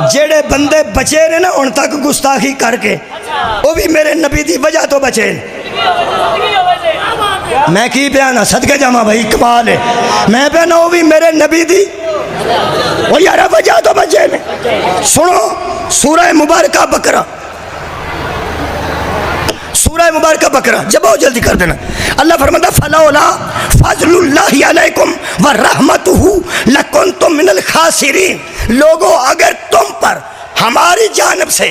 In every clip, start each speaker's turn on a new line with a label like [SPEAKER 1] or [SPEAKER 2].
[SPEAKER 1] جڑے بندے بچے نے نا ان تک گستاخی کر کے وہ بھی میرے نبی دی وجہ تو بچے میں کی بیانا صدقے جاما بھائی کمال ہے میں بیانا وہ بھی میرے نبی دی وہ یارہ وجہ تو بچے نے سنو سورہ مبارکہ بقرہ سورہ مبارکہ بقرہ جب آؤ جلدی کر دینا اللہ فرماتا فلولا فضل اللہ علیکم ورحمتہ لکنتم من الخاسرین لوگوں اگر تم پر ہماری جانب سے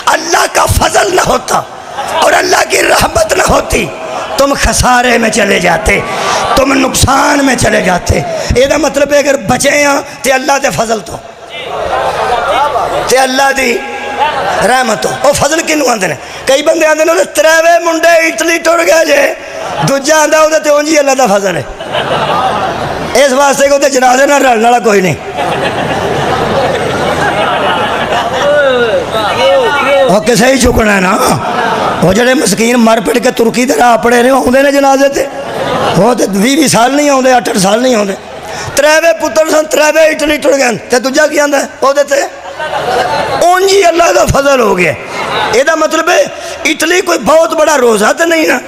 [SPEAKER 1] اللہ کا فضل نہ ہوتا اور اللہ کی رحمت نہ ہوتی تم خسارے میں چلے جاتے تم نقصان میں چلے جاتے یہ مطلب ہے اگر بچے ہیں تے اللہ دے فضل تو تے اللہ دی رحمت وہ فضل کنوں آندے نے کئی بندے آندے نے تریوے منڈے اٹلی ٹر گئے جے دوجا آندا وہ تے اونجی اللہ دا فضل ہے اس واسطے کہ جنازے نہ رلن والا کوئی نہیں وہ کسے ہی چکنا ہے نا وہ جڑے مسکین مر پڑ کے ترکی دے راہ پڑے رہے آندے نے جنازے تے وہ تے 20 سال نہیں آندے 8 سال نہیں آندے تریوے پتر سن تریوے اٹلی ٹر گئے تے دوجا کی آندا ہے وہ تے اونجی اللہ کا فضل ہو گیا یہ مطلب ہے اٹلی کوئی بہت بڑا روزہ تو نہیں نا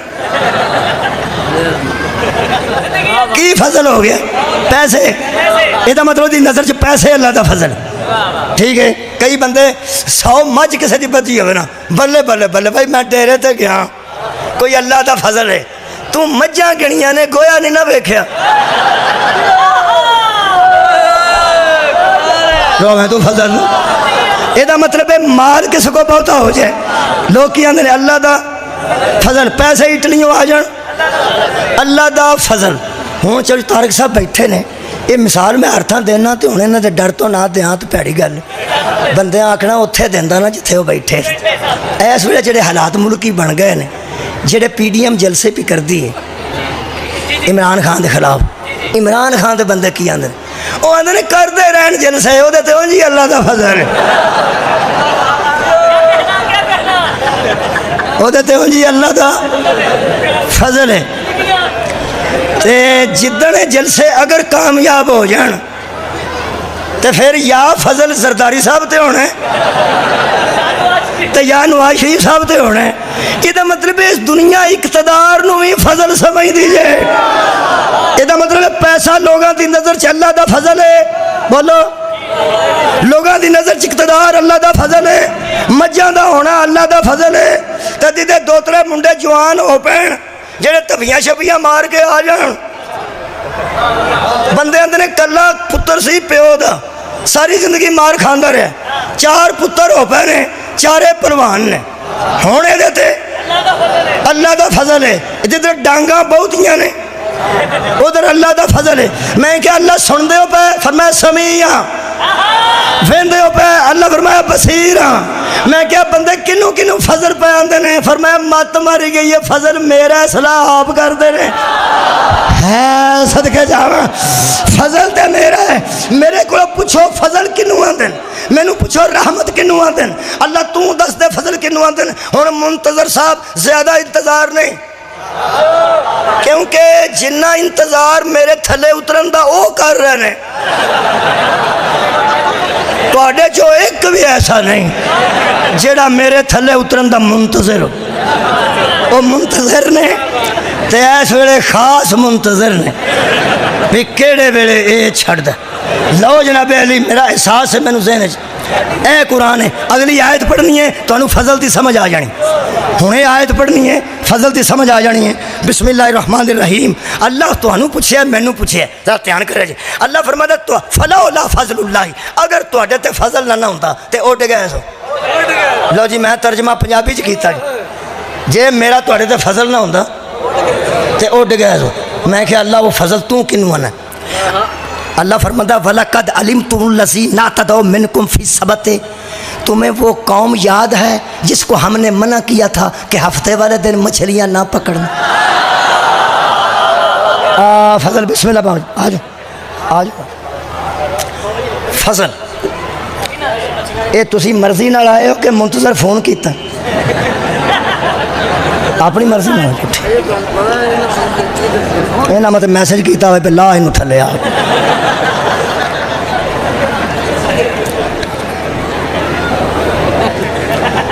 [SPEAKER 1] کی فضل ہو گیا پیسے یہ مطلب دی نظر چ پیسے اللہ کا فضل ٹھیک ہے کئی بندے 100 مجھ کسی دی بچی ہوئے نا بلے بلے بلے بھائی میں ڈیرے تے گیا کوئی اللہ کا فضل ہے تو مجھاں گنیاں نے گویا نہیں نہ ویکھیا جو میں تو فضل یہ مطلب ہے مال کس کو بہتا ہو جائے لوگ کی آندے اللہ دا فضل پیسے اٹلیوں آ جان اللہ دا فضل ہوں چلو طارق صاحب بیٹھے نے یہ مثال میں ارتھاں دینا تو انہیں نہ ڈر تو نہ دیاں تو پیڑی گل بندے آکھنا اتھے دیندہ نا جتھے وہ بیٹھے ایس ویلے جڑے حالات ملکی بن گئے نے جڑے پی ڈی ایم جلسے پہ کر دیے عمران خان دے خلاف عمران خان دے بندے کی آندے وہ آندے نے کر دے رہن جلسے وہ دیتے ہوں جی اللہ دا فضل ہے وہ دیتے ہوں جی اللہ دا فضل ہے تے جدنے جلسے اگر کامیاب ہو جان تے پھر یا فضل زرداری صاحب تے ہونے تے یا نواز شریف صاحب تے ہونے یہ مطلب ہے اس دنیا اقتدار نو بھی فضل سمجھ دیجئے یہ مطلب ہے پیسہ لوگاں دی نظر چ اللہ دا فضل ہے بولو لوگاں دی نظر چ اقتدار اللہ دا فضل ہے مجھاں دا ہونا اللہ دا فضل ہے تے دیدے 2-3 منڈے جوان ہو پین جڑے تبیاں شبیاں مار کے آ جان بندے اندر کلا پتر سی پیو دا ساری زندگی مار کھاندا رہا 4 پتر ہو پے 4 پروان نے ہونے دیتے اللہ دا فضل ہے جدھر ڈانگاں بہتیاں نے ادھر اللہ دا فضل ہے میں کیا اللہ سن دے ہو پہ فرمایا سمیع وین دے ہو پہ اللہ فرمایا بصیر میں کیا بندے کنوں کنوں فضل پہ آندے نے فرمایا مات ماری گئی یہ فضل میرا اصلاح آپ کر دے رہے ہے صدقے جاواں فضل تے میرا ہے میرے کو پوچھو فضل کنوں آندے میں نو پوچھو رحمت کنوں آندے اللہ تو دس دے فضل کنوں آندے ہن منتظر صاحب زیادہ انتظار نہیں کیونکہ جنہ انتظار میرے تھلے اترن دا او کر رہے نے تو آڈے جو ایک بھی ایسا نہیں جیڑا میرے تھلے اترن دا منتظر ہو وہ منتظر نے تے ایس ویلے خاص منتظر نے بھی کیڑے ویلے اے چھڑ دا لو جناب علی میرا احساس ہے میں نو ذہن اے قرآن ہے اگلی آیت پڑھنی ہے تو انہوں فضل دی سمجھ آ جانی ہنے آیت پڑھنی ہے فضل دی سمجھ آ جانی ہے بسم اللہ الرحمن الرحیم اللہ تو انہوں پوچھے میں نو پوچھے ذرا تیان کرے جے اللہ فرماتا تو فلولا فضل اللہ اگر تو اڈے تے فضل نہ ہوتا تے اٹھ گئے سو لو جی میں ترجمہ پنجابی چ کیتا جے میرا تو اڈے تے فضل نہ ہوتا تے اٹھ گئے سو میں کہ اللہ وہ فضل تو کنوں آنا اللہ فرماتا وَلَقَدْ عَلِمْتُمُ الَّذِينَ اعْتَدَوْا مِنْكُمْ فِي السَّبْتِ تمہیں وہ قوم یاد ہے جس کو ہم نے منع کیا تھا کہ ہفتے والے دن مچھلیاں نہ پکڑنا فضل بسم اللہ آ جاؤ فضل اے تسی مرضی نہ آئے ہو کہ منتظر فون کیتا اپنی مرضی نہ اے نہ مطلب میسج کیتا ہوئے پہ لا انہوں تھلے آ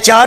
[SPEAKER 1] 4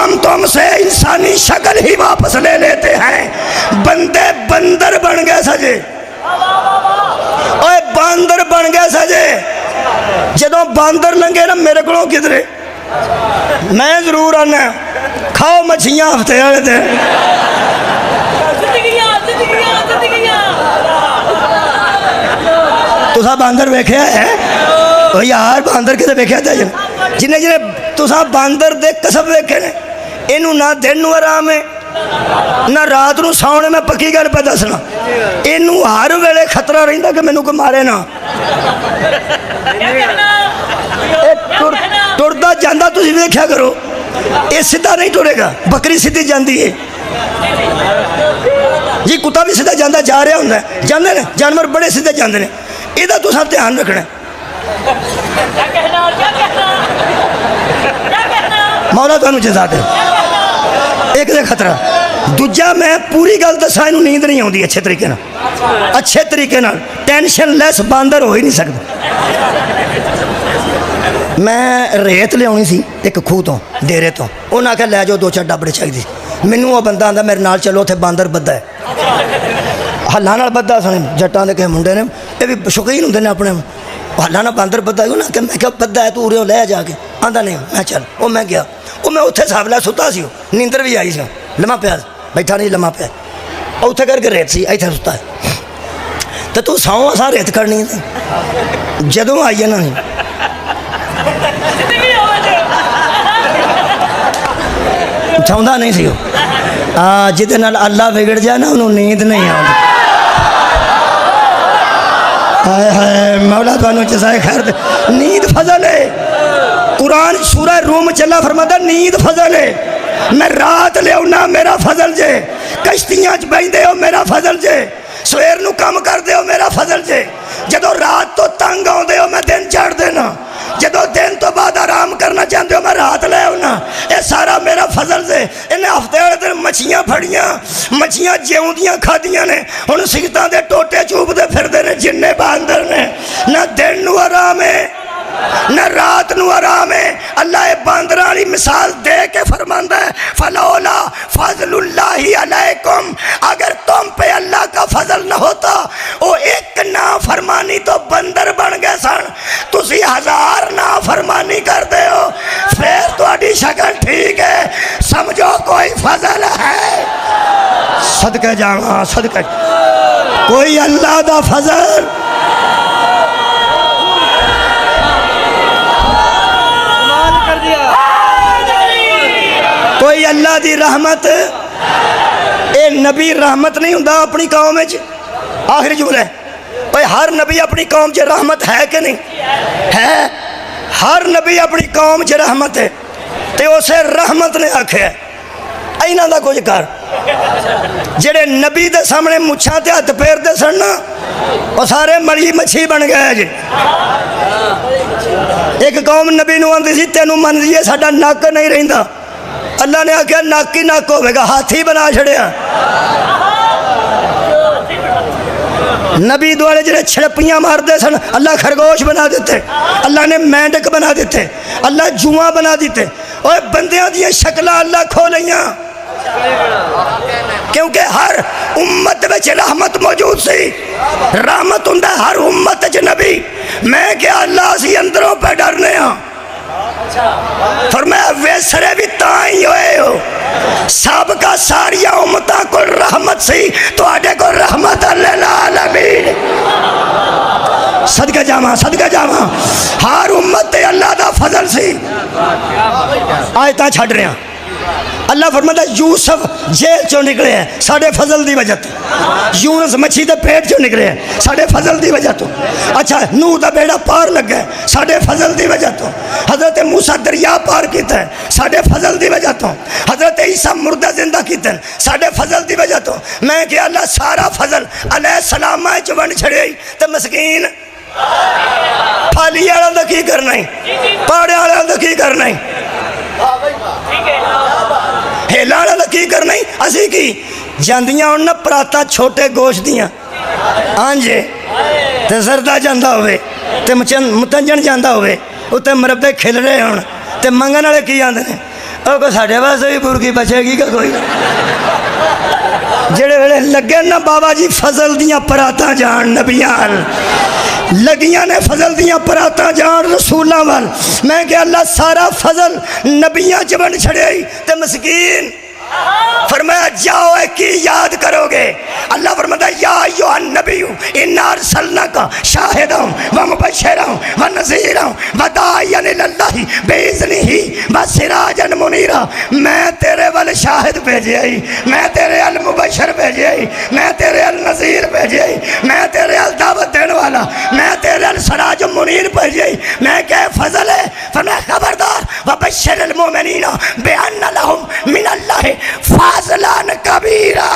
[SPEAKER 1] ہم تم سے انسانی شکل ہی واپس لے لیتے ہیں. بندے بندر بن گئے سجے, اوے باندر بن گئے سجے. جدوں باندر لنگے نا میرے کو کدھرے, میں ضرور آنا کھاؤ مچھیاں ہفتے والے دن. تسا باندر ویکھیا ہے؟ او یار باندر کدے ویکھیا تے جنہیں جنہیں تسا باندر دے قصب ویکھے نے, اینو نہ دن نو آرام ہے نہ رات نو سونے. میں پکی گل پہ دسنا, اینو ہر ویلے خطرہ رہندا کہ مینوں کوئی مارے نہ. ٹردا جاندہ تسی ویکھیا کرو, یہ سیدھا نہیں ٹرے گا. بکری سیدھی جاندی ہے جی, کتا بھی سیدھا جاندہ جا رہا ہوندا ہے, جاندے نے جانور بڑے سیدھے جاندے نے. یہ تو سب دھیان رکھنا. مولا تانوں جزا دے. ایک دے خطرہ دوجا, میں پوری گل دساں اینوں نیند نہیں آندی اچھے طریقے نال, اچھے طریقے نال ٹینشن لیس باندر ہو ہی نہیں سکدا. میں ریت لے آنی سی ایک کھوہ تو ڈیرے تو, انہاں آکھیا لے جاؤ 2-4 ڈبڑے چاہیے. مینوں وہ بندہ آندا میرے نال چلو, اتنے باندر بدھا ہے. ہلاں نال بدھا سن جٹاں دے کسے منڈے نے, یہ بھی شوقین ہوندے نے اپنے, ہلاں نال باندر بدھا ہے. انہاں کہ میں کہا بدھا ہے تو اُرے لے جا کے. آندا نہیں, میں چل. وہ میں گیا, وہ میں اتنے ساولا ستا سی, نیندر بھی آئی سی, لمحہ پیا بیٹھا نہیں لمحہ پیا, اتنے کر کے ریت سی ایتھے ستا ہے. تو ساؤں اساں ریت کرنی ہے جدوں آئی ہے نا نہیں چاہتا نہیں سی. وہ جہدے نال اللہ بگڑ جائے نا انہوں نیند نہیں آتی. ہائے ہائے مولا تانوں جزائے خیر دے. نیند فضل ہے. قرآن سورہ روم چلا فرماتا نیند فضل ہے. میں رات لے آنا میرا فضل جے, کشتیاں چ بہندے ہو میرا فضل جے, سویر نو کام کر دے ہو میرا فضل جے. جدو رات تو تنگ آؤندے ہو میں دن چڑھ دینا, جدو دن تو بعد آرام کرنا چاہتے ہو میں رات لے ہونا. یہ سارا میرا فضل سے. انہیں ہفتے والے دن مچھیاں پھڑیاں, مچھیاں جیوندیاں کھادیاں نے, ہن سکتاں دے ٹوٹے چوبدے پھردے نے جننے باندر نے. نہ دن نو آرام ہے نہ رات نو آرام ہے. اللہ باندراں والی مثال دے کے فرماندا ہے فلولا فضل اللہ علیکم, اگر تم پہ اللہ کا فضل نہ ہوتا, وہ ایک نافرمانی تو بندر بن گئے سن, تسی 1000 نافرمانی کر دے ہو, پھر تہاڈی شکل ٹھیک ہے, سمجھو کوئی فضل ہے. صدقہ جاواں صدقہ, کوئی اللہ دا فضل. کوئی اللہ دی رحمت. اے نبی رحمت نہیں ہوندا اپنی قوم وچ. آخری جملہ ہے, بھائی ہر نبی اپنی قوم چ رحمت ہے کہ نہیں ہے؟ ہر نبی اپنی قوم چ رحمت ہے. تے اسے رحمت نے آکھیا ایناں دا کچھ کر. جڑے نبی دے سامنے مچھاں تے ہتھ پھیر دے سن نا, وہ سارے مری مچھی بن گئے جی. ایک قوم نبی نو آندی سی تینوں من جی ساڈا نک نہیں رہندا. اللہ نے آکھیا نک ہی نک ہوے گا, ہاتھی بنا چھڑیا. نبی دوالے جڑے چھڑپیاں مار دے سن اللہ خرگوش بنا دیتے, اللہ نے مینڈک بنا دیتے, اللہ جواں بنا دیتے. اور بندیاں دیاں شکلہ اللہ کھولیاں, کیونکہ ہر امت وچ رحمت موجود سی. رحمت ہوندا ہر امت وچ نبی. میں کیا اللہ اسی اندروں پہ ڈرنے ہاں. فرمایا ویسرے بھی تائیں ہوئے ہو, سب کا ساریاں امتاں کو رحمت سی, تو آڈے کو رحمت للعالمین. صدقہ جاواں صدقہ جاواں, ہر امت تے اللہ دا فضل سی. آیتاں چھڑ رہے ہیں. اللہ فرماتا یوسف جیل چوں نکلے ہیں ساڑھے فضل دی وجہ تو, یونس مچھی دے پیٹ چوں نکلے ہیں ساڑھے فضل دی وجہ تو. اچھا نوح دا بیڑا پار لگ گئے ساڑھے فضل دی وجہ تو. حضرت موسیٰ دریا پار کیتا ہے ساڑھے فضل دی وجہ تو. حضرت عیسیٰ مردہ زندہ کیتا ہے ساڑھے فضل دی وجہ تو. میں کہ اللہ سارا فضل علیہ السلام چ ونڈ چھڑے تے مسکین پھالی والا دا کی کرنا ہے, پاڑے والا دا کی کرنا ہے, ہیلا والا دا کی کرنا ہے. اسی کی جاندیاں ہوں نا پراتا چھوٹے گوشت دیاں آنجے تے زردہ جاندہ ہوئے تے متنجن جاندہ ہوئے, اتنے مربے کھل رہے ہوں تے منگن والے کی آندے نے وہ کوئی ساڈے واسطے بھی برکی بچے گی کہ کوئی جڑے ویلے لگے نا بابا جی فضل دیاں پراتاں جان نبیاں لگیاں نے فضل دیاں پراتاں جان رسولاں وال میں کہ اللہ سارا فضل نبیاں چ بن چھڑے تے مسکین فرمایا جاؤ کی یاد کرو گے اللہ فرماتا یا ایوہ النبی انا ارسلناکا شاہدا و مبشرا و نذیرا و داعیا الاللہ باذنہ و سراجا منیرا میں تیرے وال شاہد بھیجے آئی میں تیرے ال مبشر بھیجے آئی میں تیرے ال نذیر بھیجے آئی میں تیرے ال دعوت دین والا میں تیرے ال سراج منیر بھیجے آئی میں کہ فضل ہے فرمایا خبردار و بشر المومنین بان لہم من اللہ فضلان کبیرہ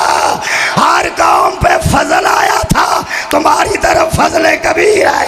[SPEAKER 1] ہر قوم پہ فضل آیا تھا تمہاری طرف فضل کبیر ہے